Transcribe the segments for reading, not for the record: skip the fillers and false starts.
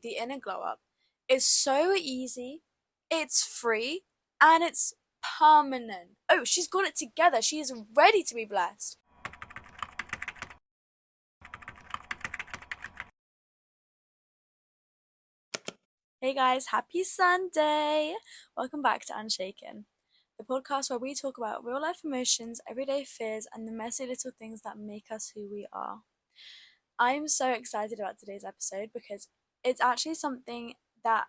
The inner glow up is so easy, it's free, and it's permanent. Oh, she's got it together. She is ready to be blessed. Hey guys, happy Sunday! Welcome back to Unshaken, the podcast where we talk about real life emotions, everyday fears, and the messy little things that make us who we are. I'm so excited about today's episode because it's actually something that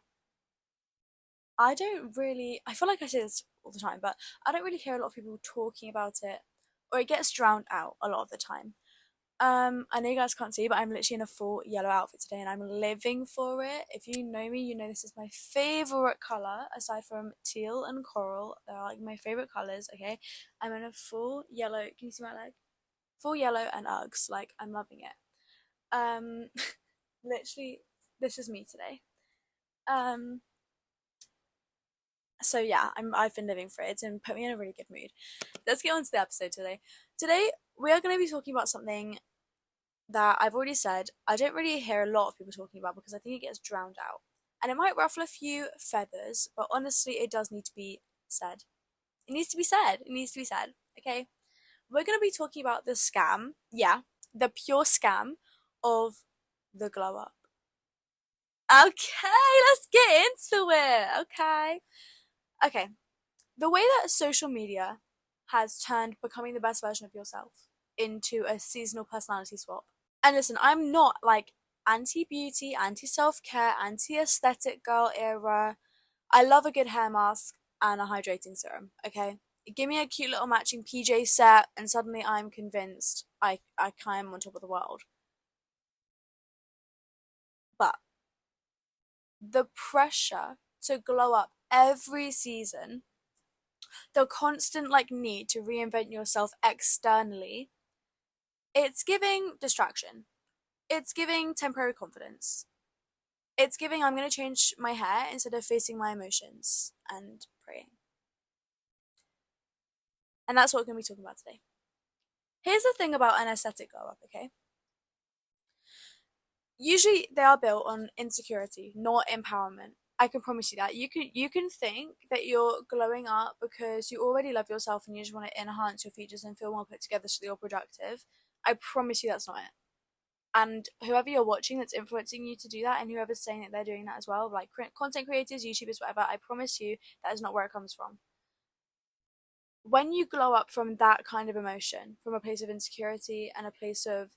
I feel like I say this all the time, but I don't really hear a lot of people talking about it, or it gets drowned out a lot of the time. I know you guys can't see, but I'm literally in a full yellow outfit today and I'm living for it. If you know me, you know this is my favorite color aside from teal and coral. They're like my favorite colors, okay? I'm in a full yellow. Can you see my leg? Full yellow and Uggs. Like, I'm loving it. Um, literally, this is me today. Um, so yeah, I've been living for it. It's put me in a really good mood. Let's get on to the episode today. Today, we are going to be talking about something that I've already said I don't really hear a lot of people talking about because I think it gets drowned out. And it might ruffle a few feathers, but honestly, it does need to be said. It needs to be said. It needs to be said. Okay? We're going to be talking about the scam. Yeah, the pure scam of the glow up. Okay, let's get into it. Okay. Okay. The way that social media has turned becoming the best version of yourself into a seasonal personality swap. And listen, I'm not like anti beauty, anti self care, anti aesthetic girl era. I love a good hair mask and a hydrating serum, okay? Give me a cute little matching PJ set, and suddenly I'm convinced I am on top of the world. But the pressure to glow up every season, the constant like need to reinvent yourself externally, it's giving distraction. It's giving temporary confidence. It's giving I'm going to change my hair instead of facing my emotions and praying. And that's what we're going to be talking about today. Here's the thing about an aesthetic glow up, okay? Usually they are built on insecurity, not empowerment. I can promise you that. You can think that you're glowing up because you already love yourself and you just want to enhance your features and feel more put together so that you're productive. I promise you that's not it. And whoever you're watching that's influencing you to do that, and whoever's saying that they're doing that as well, like content creators, YouTubers, whatever, I promise you that is not where it comes from. When you glow up from that kind of emotion, from a place of insecurity and a place of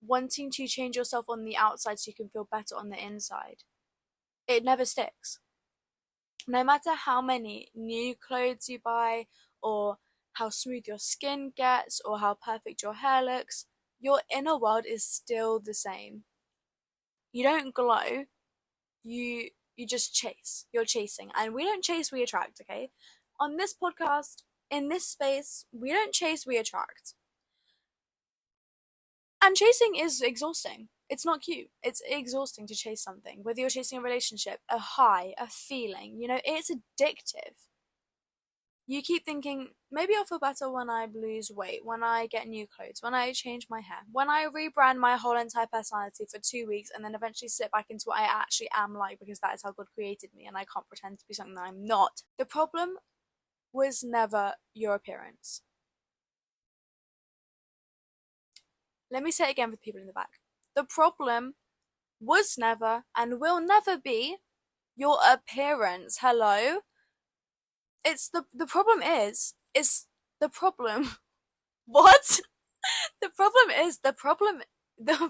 wanting to change yourself on the outside so you can feel better on the inside, it never sticks. No matter how many new clothes you buy, or how smooth your skin gets, or how perfect your hair looks, your inner world is still the same. You don't glow, you just chase. You're chasing. And we don't chase, we attract, okay? On this podcast, in this space, we don't chase, we attract. And chasing is exhausting. It's not cute. It's exhausting to chase something. Whether you're chasing a relationship, a high, a feeling, it's addictive. You keep thinking, maybe I'll feel better when I lose weight, when I get new clothes, when I change my hair, when I rebrand my whole entire personality for 2 weeks and then eventually slip back into what I actually am like because that is how God created me and I can't pretend to be something that I'm not. The problem was never your appearance. Let me say it again for the people in the back. The problem was never and will never be your appearance. Hello? It's the problem is the problem. What? The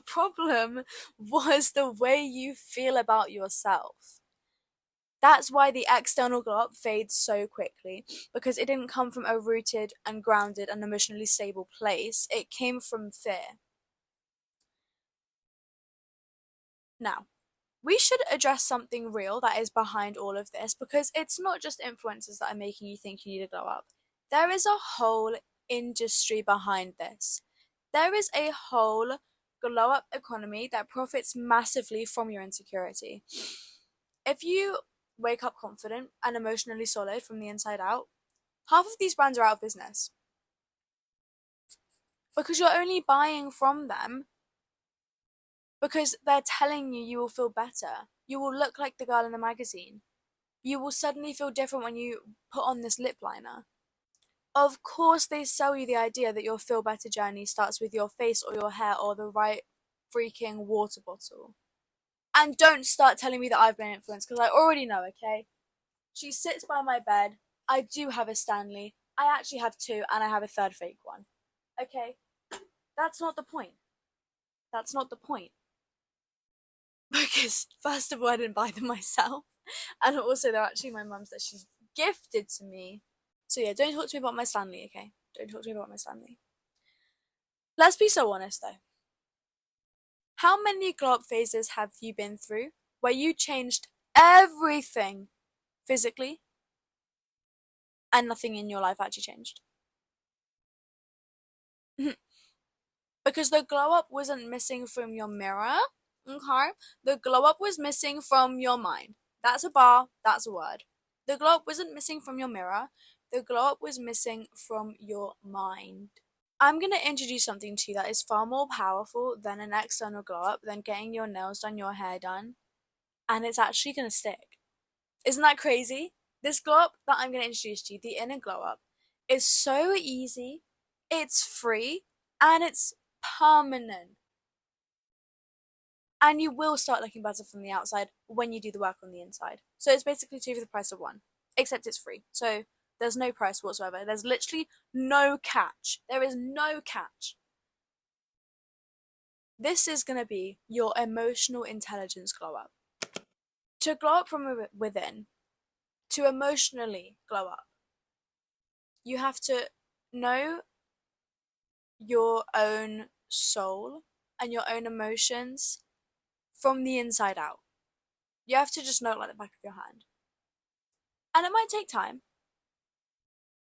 problem was the way you feel about yourself. That's why the external glow up fades so quickly, because it didn't come from a rooted and grounded and emotionally stable place. It came from fear. Now, we should address something real that is behind all of this, because it's not just influencers that are making you think you need to glow up. There is a whole industry behind this. There is a whole glow up economy that profits massively from your insecurity. If you wake up confident and emotionally solid from the inside out, half of these brands are out of business because you're only buying from them because they're telling you will feel better. You will look like the girl in the magazine. You will suddenly feel different when you put on this lip liner. Of course, they sell you the idea that your feel better journey starts with your face or your hair or the right freaking water bottle. And don't start telling me that I've been influenced because I already know, okay? She sits by my bed. I do have a Stanley. I actually have two and I have a third fake one. Okay? That's not the point. That's not the point. Because, first of all, I didn't buy them myself. And also, they're actually my mum's that she's gifted to me. So, yeah, don't talk to me about my Stanley, okay? Don't talk to me about my Stanley. Let's be so honest, though. How many glow up phases have you been through where you changed everything physically and nothing in your life actually changed? Because the glow up wasn't missing from your mirror, okay? The glow up was missing from your mind. That's a bar, that's a word. The glow up wasn't missing from your mirror, the glow up was missing from your mind. I'm going to introduce something to you that is far more powerful than an external glow up, than getting your nails done, your hair done, and it's actually going to stick. Isn't that crazy? This glow up that I'm going to introduce to you, the inner glow up, is so easy, it's free, and it's permanent. And you will start looking better from the outside when you do the work on the inside. So it's basically two for the price of one, except it's free. So there's no price whatsoever. There's literally no catch. There is no catch. This is going to be your emotional intelligence glow up. To glow up from within, to emotionally glow up, you have to know your own soul and your own emotions from the inside out. You have to just know it like the back of your hand. And it might take time,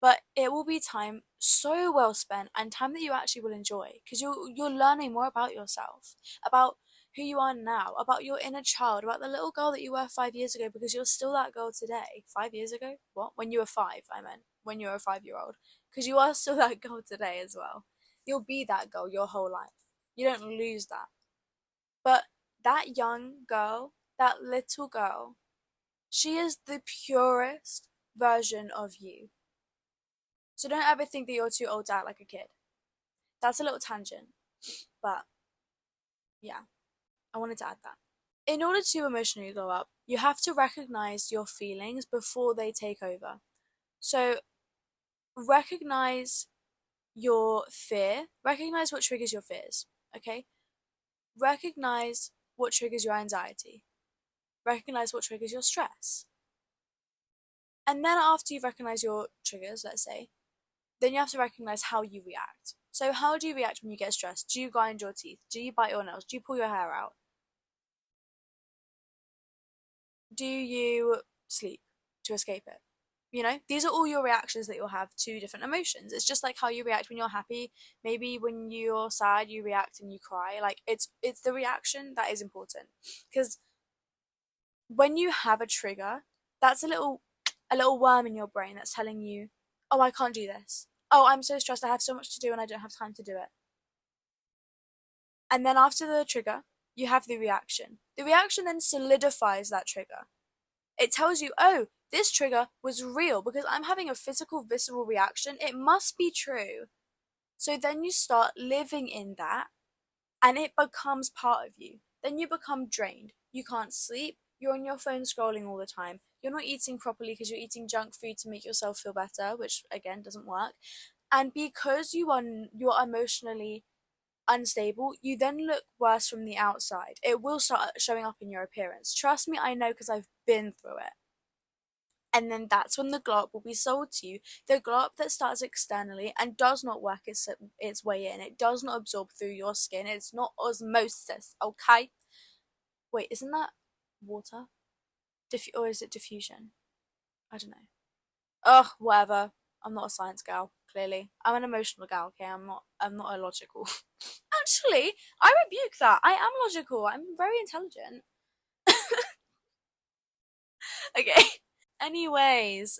but it will be time so well spent and time that you actually will enjoy because you're learning more about yourself, about who you are now, about your inner child, about the little girl that you were 5 years ago because you're still that girl today. 5 years ago? What? When you were five, I meant. When you were a 5-year-old. Because you are still that girl today as well. You'll be that girl your whole life. You don't lose that. But that young girl, that little girl, she is the purest version of you. So don't ever think that you're too old to act like a kid. That's a little tangent. But yeah, I wanted to add that. In order to emotionally glow up, you have to recognize your feelings before they take over. So recognize your fear, recognize what triggers your fears, okay? Recognize what triggers your anxiety, recognize what triggers your stress. And then after you've recognized your triggers, let's say, then you have to recognize how you react. So how do you react when you get stressed? Do you grind your teeth? Do you bite your nails? Do you pull your hair out? Do you sleep to escape it? You know, these are all your reactions that you'll have to different emotions. It's just like how you react when you're happy. Maybe when you're sad, you react and you cry. Like it's the reaction that is important. Because when you have a trigger, that's a little worm in your brain that's telling you, oh, I can't do this. Oh, I'm so stressed. I have so much to do and I don't have time to do it. And then after the trigger, you have the reaction. The reaction then solidifies that trigger. It tells you, oh, this trigger was real because I'm having a physical, visceral reaction. It must be true. So then you start living in that and it becomes part of you. Then you become drained. You can't sleep. You're on your phone scrolling all the time. You're not eating properly because you're eating junk food to make yourself feel better, which again doesn't work. And because you're emotionally unstable, you then look worse from the outside. It will start showing up in your appearance. Trust me, I know because I've been through it. And then that's when the glow up will be sold to you. The glow up that starts externally and does not work its way in. It does not absorb through your skin. It's not osmosis, okay? Wait, isn't that water? Or is it diffusion? I don't know. Ugh, whatever. I'm not a science gal, clearly. I'm an emotional gal, okay? I'm not a logical. Actually, I rebuke that. I am logical. I'm very intelligent. Okay. Anyways,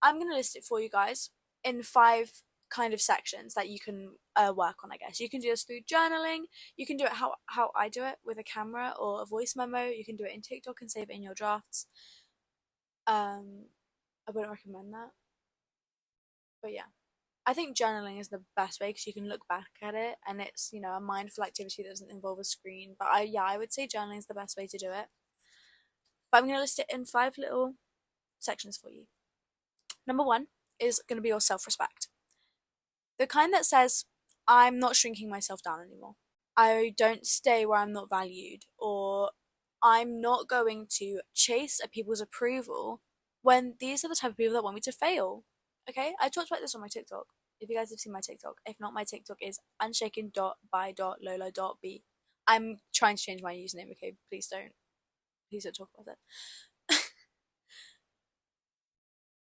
I'm gonna list it for you guys in 5 kind of sections that you can work on, I guess. You can do this through journaling. You can do it how I do it, with a camera or a voice memo. You can do it in TikTok and save it in your drafts. I wouldn't recommend that, but yeah. I think journaling is the best way because you can look back at it and it's, a mindful activity that doesn't involve a screen. But I would say journaling is the best way to do it. But I'm going to list it in 5 little sections for you. Number 1 is going to be your self-respect. The kind that says, I'm not shrinking myself down anymore. I don't stay where I'm not valued, or I'm not going to chase people's approval when these are the type of people that want me to fail. Okay? I talked about this on my TikTok. If you guys have seen my TikTok. If not, my TikTok is unshaken.by.lola.b. I'm trying to change my username, okay? Please don't. Please don't talk about it.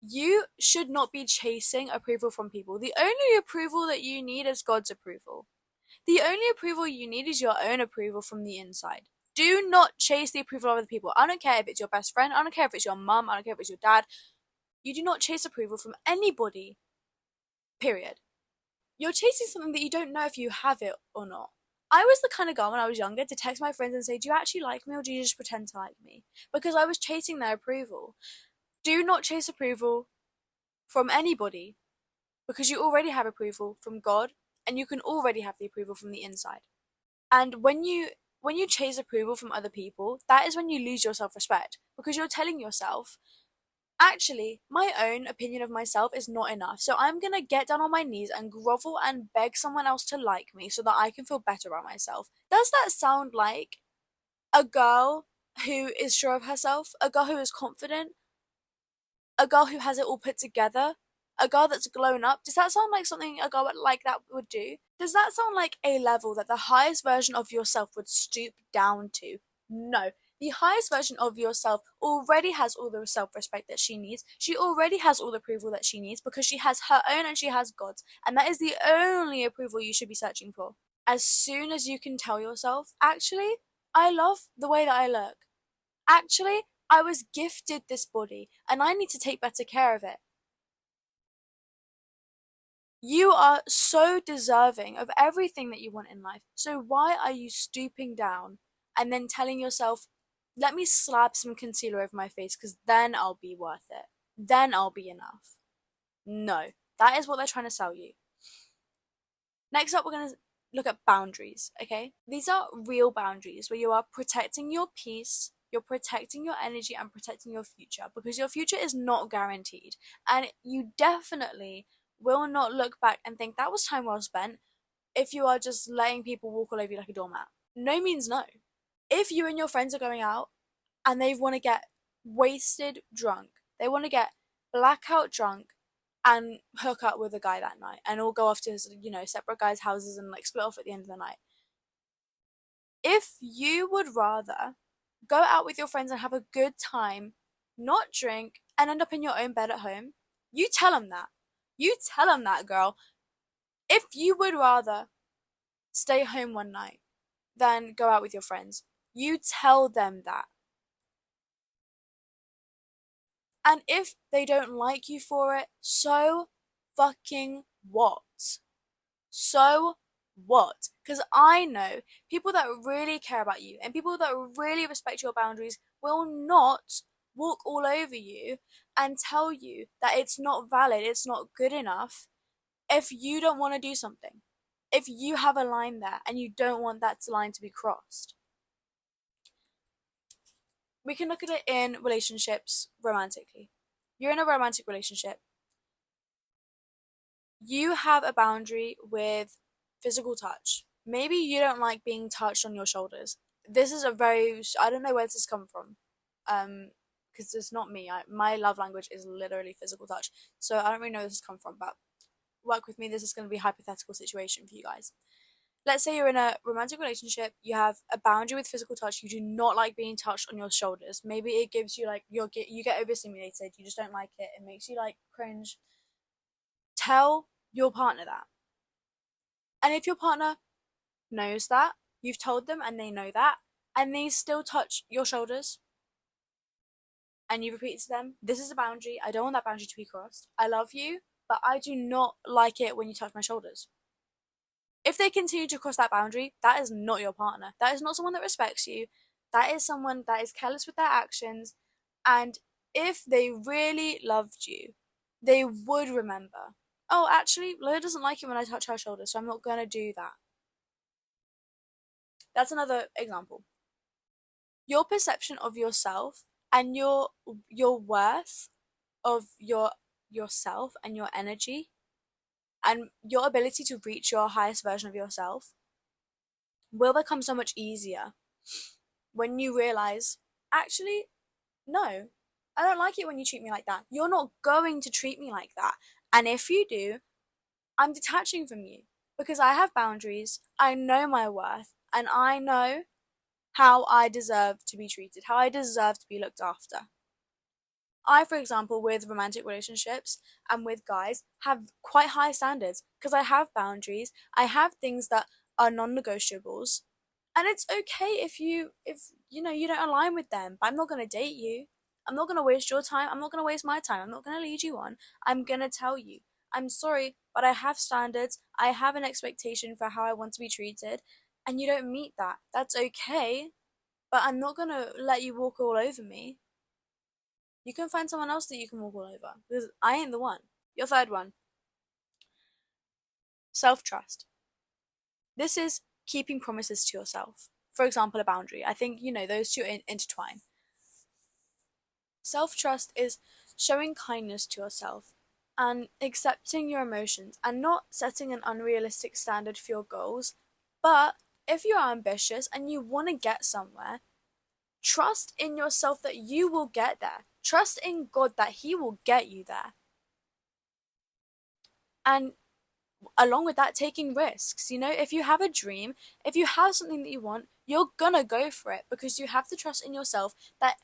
You should not be chasing approval from people. The only approval that you need is God's approval. The only approval you need is your own approval from the inside. Do not chase the approval of other people. I don't care if it's your best friend. I don't care if it's your mum. I don't care if it's your dad. You do not chase approval from anybody. Period. You're chasing something that you don't know if you have it or not. I was the kind of girl when I was younger to text my friends and say, do you actually like me or do you just pretend to like me? Because I was chasing their approval. Do not chase approval from anybody because you already have approval from God and you can already have the approval from the inside. And when you chase approval from other people, that is when you lose your self-respect because you're telling yourself, actually, my own opinion of myself is not enough. So I'm going to get down on my knees and grovel and beg someone else to like me so that I can feel better about myself. Does that sound like a girl who is sure of herself? A girl who is confident? A girl who has it all put together? A girl that's grown up? Does that sound like something a girl like that would do? Does that sound like a level that the highest version of yourself would stoop down to? No. The highest version of yourself already has all the self-respect that she needs. She already has all the approval that she needs because she has her own and she has God's. And that is the only approval you should be searching for. As soon as you can tell yourself, actually, I love the way that I look. Actually, I was gifted this body and I need to take better care of it. You are so deserving of everything that you want in life. So why are you stooping down and then telling yourself, let me slap some concealer over my face because then I'll be worth it. Then I'll be enough. No, that is what they're trying to sell you. Next up, we're going to look at boundaries, okay? These are real boundaries where you are protecting your peace, you're protecting your energy and protecting your future because your future is not guaranteed. And you definitely will not look back and think that was time well spent if you are just letting people walk all over you like a doormat. No means no. If you and your friends are going out and they want to get wasted drunk, they want to get blackout drunk and hook up with a guy that night and all go off to separate guys' houses and like split off at the end of the night. If you would rather go out with your friends and have a good time, not drink, and end up in your own bed at home, you tell them that. You tell them that, girl. If you would rather stay home one night than go out with your friends, you tell them that. And if they don't like you for it, so fucking what? So what? Because I know people that really care about you and people that really respect your boundaries will not walk all over you and tell you that it's not valid, it's not good enough if you don't want to do something. If you have a line there and you don't want that line to be crossed. We can look at it in relationships romantically. You're in a romantic relationship. You have a boundary with physical touch. Maybe you don't like being touched on your shoulders. This is I don't know where this has come from. Because it's not me. My love language is literally physical touch. So I don't really know where this has come from, but work with me. This is going to be a hypothetical situation for you guys. Let's say you're in a romantic relationship, you have a boundary with physical touch, you do not like being touched on your shoulders. Maybe it gives you you get overstimulated, you just don't like it, it makes you cringe. Tell your partner that. And if your partner knows that, you've told them and they know that, and they still touch your shoulders, and you repeat to them, this is a boundary, I don't want that boundary to be crossed, I love you, but I do not like it when you touch my shoulders. If they continue to cross that boundary, that is not your partner. That is not someone that respects you. That is someone that is careless with their actions. And if they really loved you, they would remember, oh, actually, Lola doesn't like it when I touch her shoulder, so I'm not going to do that. That's another example. Your perception of yourself and your worth of yourself and your energy and your ability to reach your highest version of yourself will become so much easier when you realize, actually, no, I don't like it when you treat me like that. You're not going to treat me like that. And if you do, I'm detaching from you because I have boundaries. I know my worth and I know how I deserve to be treated, how I deserve to be looked after. I, for example, with romantic relationships and with guys, have quite high standards because I have boundaries. I have things that are non-negotiables, and it's okay if you don't align with them. But I'm not gonna date you. I'm not gonna waste your time. I'm not gonna waste my time. I'm not gonna lead you on. I'm gonna tell you, I'm sorry, but I have standards. I have an expectation for how I want to be treated, and you don't meet that. That's okay, but I'm not gonna let you walk all over me. You can find someone else that you can walk all over because I ain't the one. Your third one, self trust. This is keeping promises to yourself. For example, a boundary. I think, those two intertwine. Self trust is showing kindness to yourself and accepting your emotions and not setting an unrealistic standard for your goals. But if you're ambitious and you want to get somewhere, trust in yourself that you will get there. Trust in God that He will get you there. And along with that, taking risks. If you have a dream, if you have something that you want, you're gonna go for it because you have to trust in yourself that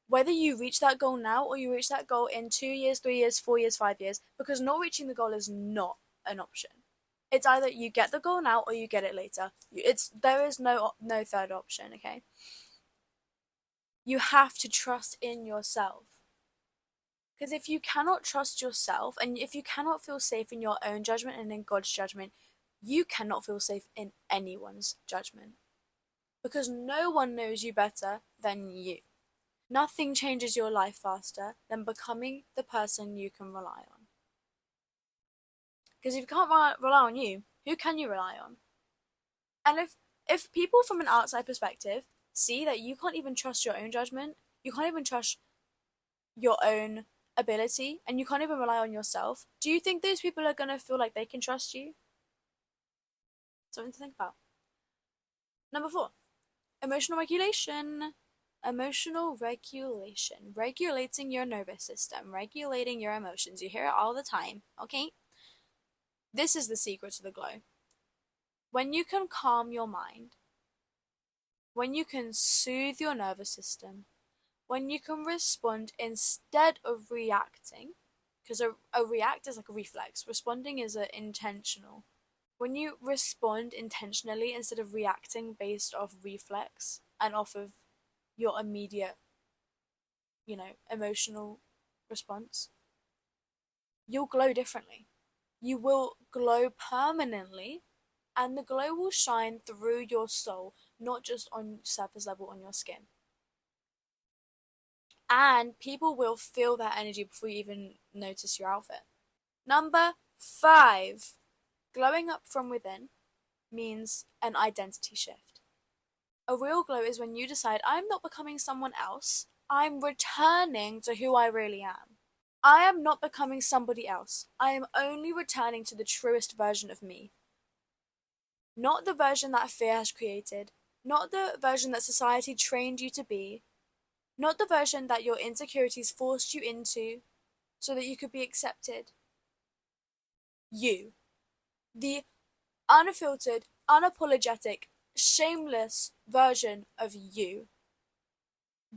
whether you reach that goal now or you reach that goal in 2 years, 3 years, 4 years, 5 years, because not reaching the goal is not an option. It's either you get the goal now or you get it later. There is no third option. Okay, you have to trust in yourself. Because if you cannot trust yourself and if you cannot feel safe in your own judgment and in God's judgment, you cannot feel safe in anyone's judgment. Because no one knows you better than you. Nothing changes your life faster than becoming the person you can rely on. Because if you can't rely on you, who can you rely on? And if people from an outside perspective see that you can't even trust your own judgment, you can't even trust your own ability, and you can't even rely on yourself, do you think those people are going to feel like they can trust you? Something to think about. Number 4, emotional regulation. Emotional regulation. Regulating your nervous system, regulating your emotions. You hear it all the time, okay? This is the secret to the glow. When you can calm your mind, when you can soothe your nervous system, when you can respond instead of reacting, because a react is like a reflex, responding is intentional. When you respond intentionally instead of reacting based off reflex and off of your immediate, emotional response, you'll glow differently. You will glow permanently, and the glow will shine through your soul, not just on surface level on your skin. And people will feel that energy before you even notice your outfit. Number 5, glowing up from within means an identity shift. A real glow is when you decide, I'm not becoming someone else, I'm returning to who I really am. I am not becoming somebody else. I am only returning to the truest version of me. Not the version that fear has created, not the version that society trained you to be, not the version that your insecurities forced you into so that you could be accepted. You. The unfiltered, unapologetic, shameless version of you.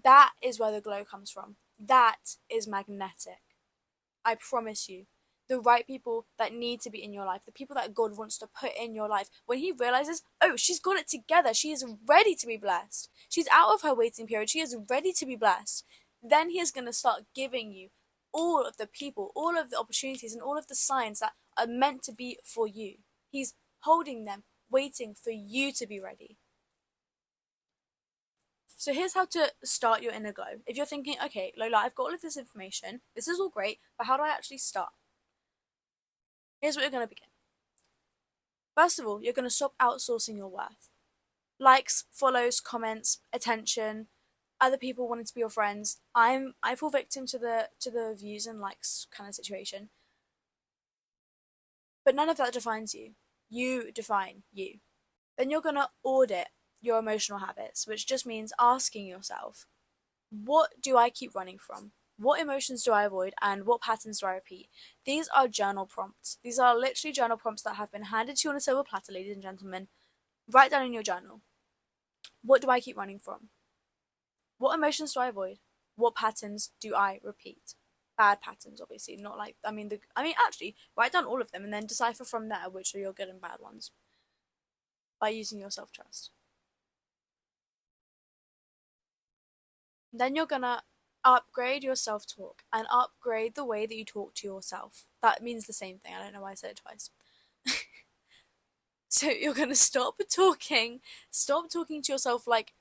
That is where the glow comes from. That is magnetic. I promise you. The right people that need to be in your life, the people that God wants to put in your life, when He realizes, oh, she's got it together, she is ready to be blessed, she's out of her waiting period, she is ready to be blessed, then He is going to start giving you all of the people, all of the opportunities, and all of the signs that are meant to be for you. He's holding them, waiting for you to be ready. So here's how to start your inner glow. If you're thinking, okay, Lola, I've got all of this information, this is all great, but how do I actually start? Here's where you're going to begin. First of all, you're going to stop outsourcing your worth. Likes, follows, comments, attention, other people wanting to be your friends. I fall victim to the views and likes kind of situation. But none of that defines you. You define you. Then you're going to audit your emotional habits, which just means asking yourself, what do I keep running from? What emotions do I avoid and what patterns do I repeat? These are journal prompts. These are literally journal prompts that have been handed to you on a silver platter, ladies and gentlemen. Write down in your journal. What do I keep running from? What emotions do I avoid? What patterns do I repeat? Bad patterns, obviously, not like actually, write down all of them and then decipher from there which are your good and bad ones by using your self-trust. Then you're gonna upgrade your self-talk and upgrade the way that you talk to yourself. That means the same thing. I don't know why I said it twice. So you're gonna stop talking to yourself like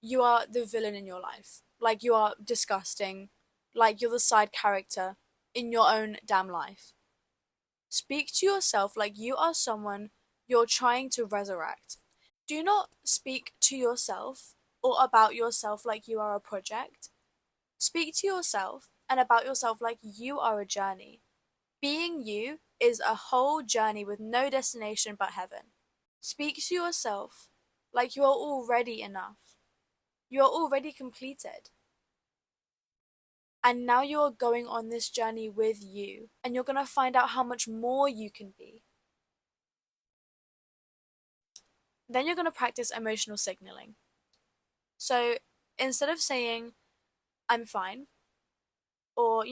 you are the villain in your life, like you are disgusting, like you're the side character in your own damn life. Speak to yourself like you are someone you're trying to resurrect. Do not speak to yourself or about yourself like you are a project. Speak to yourself and about yourself like you are a journey. Being you is a whole journey with no destination but heaven. Speak to yourself like you are already enough. You are already completed. And now you're going on this journey with you, and you're going to find out how much more you can be. Then you're going to practice emotional signaling. So instead of saying, I'm fine, or,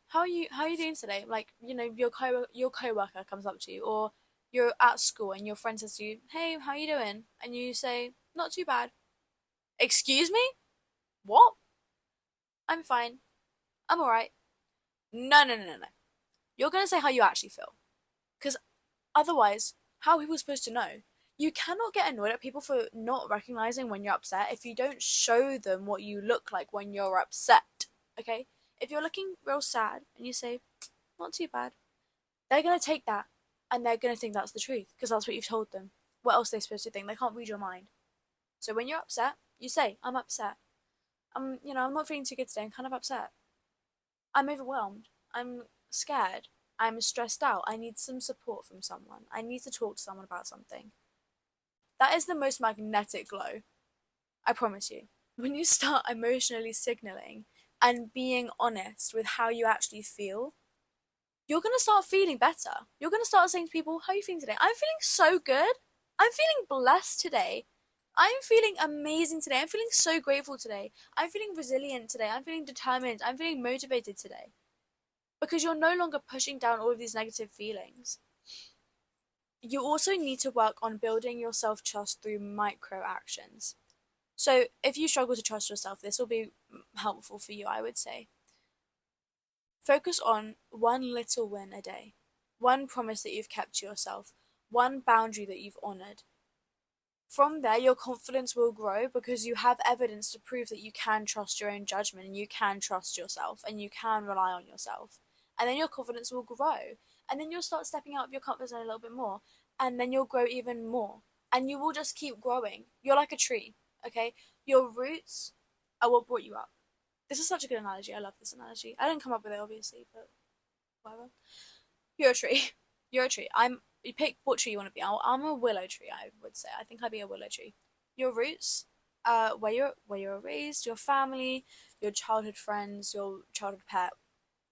how are you doing today? Like, your coworker comes up to you, or you're at school and your friend says to you, hey, how are you doing? And you say, not too bad. Excuse me? What? I'm fine. I'm alright. No, no, no, no, no. You're going to say how you actually feel. Because otherwise, how are people supposed to know? You cannot get annoyed at people for not recognizing when you're upset if you don't show them what you look like when you're upset. Okay? If you're looking real sad and you say, not too bad, they're going to take that and they're going to think that's the truth because that's what you've told them. What else are they supposed to think? They can't read your mind. So when you're upset, you say, I'm upset. I'm not feeling too good today. I'm kind of upset. I'm overwhelmed. I'm scared. I'm stressed out. I need some support from someone. I need to talk to someone about something. That is the most magnetic glow. I promise you. When you start emotionally signaling and being honest with how you actually feel, you're going to start feeling better. You're going to start saying to people, how are you feeling today? I'm feeling so good. I'm feeling blessed today. I'm feeling amazing today. I'm feeling so grateful today. I'm feeling resilient today. I'm feeling determined. I'm feeling motivated today. Because you're no longer pushing down all of these negative feelings. You also need to work on building your self-trust through micro actions. So if you struggle to trust yourself, this will be helpful for you, I would say. Focus on one little win a day, one promise that you've kept to yourself, one boundary that you've honored. From there, your confidence will grow because you have evidence to prove that you can trust your own judgment and you can trust yourself and you can rely on yourself. And then your confidence will grow. And then you'll start stepping out of your comfort zone a little bit more. And then you'll grow even more. And you will just keep growing. You're like a tree, okay? Your roots are what brought you up. This is such a good analogy. I love this analogy. I didn't come up with it, obviously, but whatever. You're a tree. You're a tree. You pick what tree you want to be. I'm a willow tree, I would say. I think I'd be a willow tree. Your roots, where you're raised, your family, your childhood friends, your childhood pet,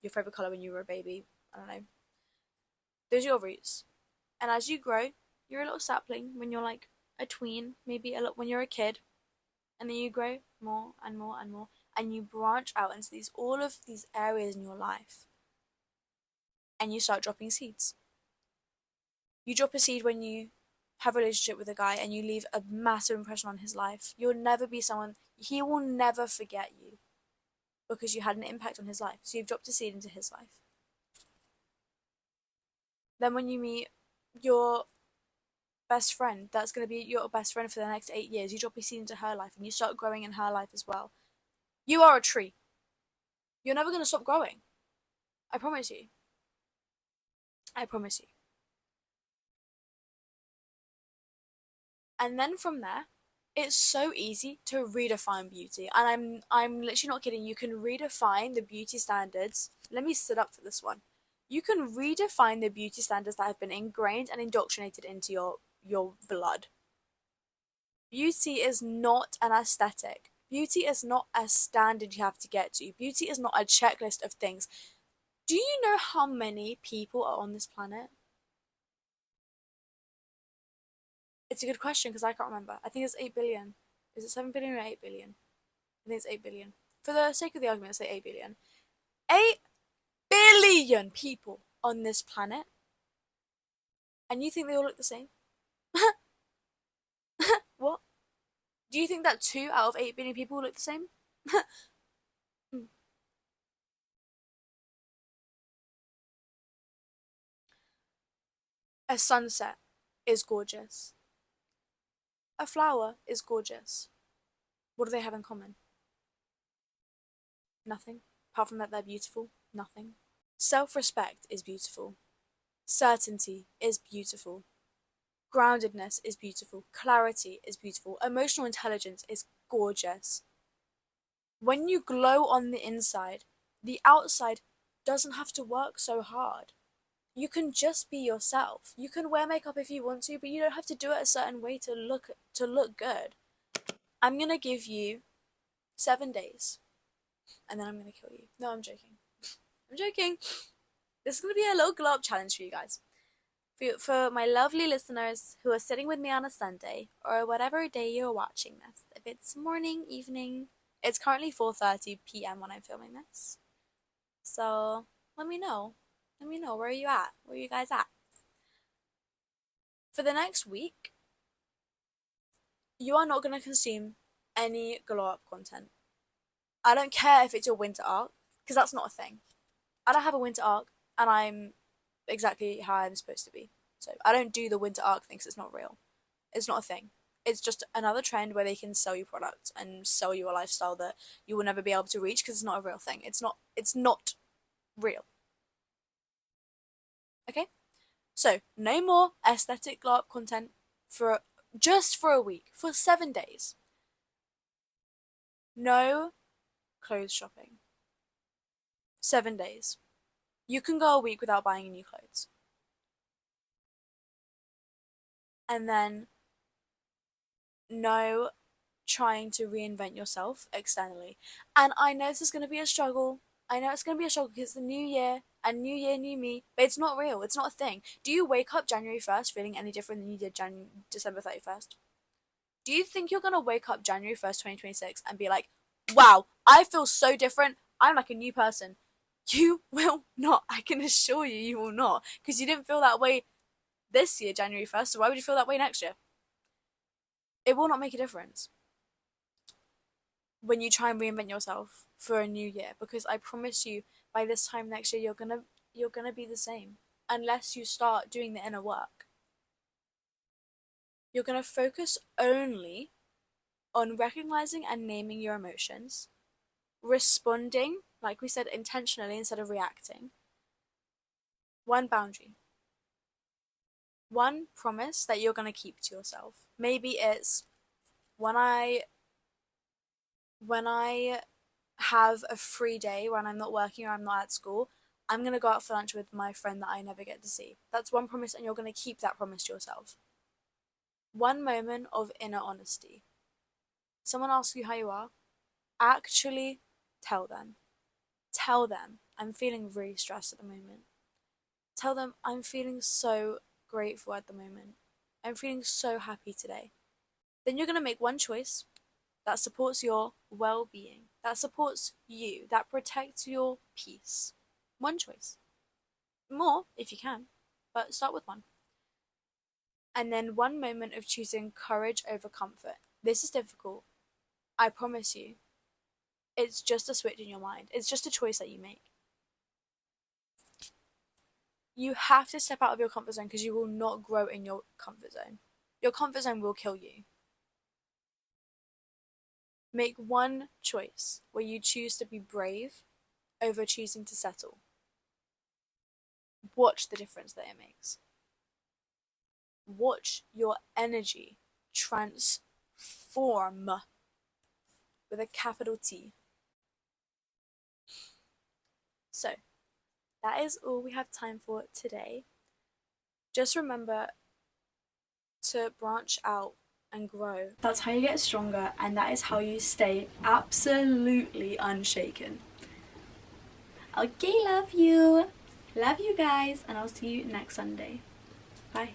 your favorite color when you were a baby. I don't know. Those are your roots. And as you grow, you're a little sapling when you're like a tween, maybe a little, when you're a kid, and then you grow more and more and more, and you branch out into all of these areas in your life, and you start dropping seeds. You drop a seed when you have a relationship with a guy and you leave a massive impression on his life. You'll never be someone, he will never forget you. because you had an impact on his life. So you've dropped a seed into his life. Then when you meet your best friend, that's going to be your best friend for the next 8 years, you drop a seed into her life and you start growing in her life as well. You are a tree. You're never going to stop growing. I promise you. I promise you. And then from there, it's so easy to redefine beauty. And I'm literally not kidding. You can redefine the beauty standards. Let me sit up for this one. You can redefine the beauty standards that have been ingrained and indoctrinated into your blood. Beauty is not an aesthetic. Beauty is not a standard you have to get to. Beauty is not a checklist of things. Do you know how many people are on this planet? It's a good question because I can't remember. I think it's 8 billion. Is it 7 billion or 8 billion? I think it's 8 billion. For the sake of the argument, let's say 8 billion. 8 billion people on this planet. And you think they all look the same? What? Do you think that 2 out of 8 billion people look the same? A sunset is gorgeous. A flower is gorgeous. What do they have in common? Nothing. Apart from that they're beautiful, nothing. Self-respect is beautiful. Certainty is beautiful. Groundedness is beautiful. Clarity is beautiful. Emotional intelligence is gorgeous. When you glow on the inside, the outside doesn't have to work so hard. You can just be yourself. You can wear makeup if you want to, but you don't have to do it a certain way to look good. I'm gonna give you 7 days, and then I'm gonna kill you. No, I'm joking. I'm joking. This is gonna be a little glow up challenge for you guys. For my lovely listeners who are sitting with me on a Sunday or whatever day you're watching this. If it's morning, evening, it's currently 4:30 p.m. when I'm filming this. So let me know. Let me know, where are you at? Where are you guys at? For the next week, you are not going to consume any glow up content. I don't care if it's your winter arc, because that's not a thing. I don't have a winter arc, and I'm exactly how I'm supposed to be. So I don't do the winter arc thing because it's not real. It's not a thing. It's just another trend where they can sell you products and sell you a lifestyle that you will never be able to reach because it's not a real thing. It's not real. Okay? So no more aesthetic glow up content for just for a week, for 7 days. No clothes shopping. 7 days. You can go a week without buying new clothes. And then no trying to reinvent yourself externally. And I know this is going to be a struggle. I know it's going to be a struggle because it's the new year and new year, new me, but it's not real. It's not a thing. Do you wake up January 1st feeling any different than you did December 31st? Do you think you're going to wake up January 1st, 2026 and be like, wow, I feel so different. I'm like a new person. You will not. I can assure you, you will not. Because you didn't feel that way this year, January 1st, so why would you feel that way next year? It will not make a difference when you try and reinvent yourself for a new year, because I promise you by this time next year you're gonna be the same unless you start doing the inner work. You're gonna focus only on recognizing and naming your emotions, responding, like we said, intentionally instead of reacting. One boundary, one promise that you're gonna keep to yourself. Maybe it's when I have a free day when I'm not working or I'm not at school, I'm gonna go out for lunch with my friend that I never get to see. That's one promise, and you're gonna keep that promise to yourself. One moment of inner honesty. Someone asks you how you are, actually tell them. Tell them, I'm feeling really stressed at the moment. Tell them, I'm feeling so grateful at the moment. I'm feeling so happy today. Then you're gonna make one choice that supports your well-being, that supports you, that protects your peace. One choice. More if you can, but start with one. And then one moment of choosing courage over comfort. This is difficult. I promise you. It's just a switch in your mind. It's just a choice that you make. You have to step out of your comfort zone because you will not grow in your comfort zone. Your comfort zone will kill you. Make one choice where you choose to be brave over choosing to settle. Watch the difference that it makes. Watch your energy transform with a capital T. So, that is all we have time for today. Just remember to branch out and grow. That's how you get stronger, and that is how you stay absolutely unshaken. Okay, love you. Love you guys, and I'll see you next Sunday. Bye.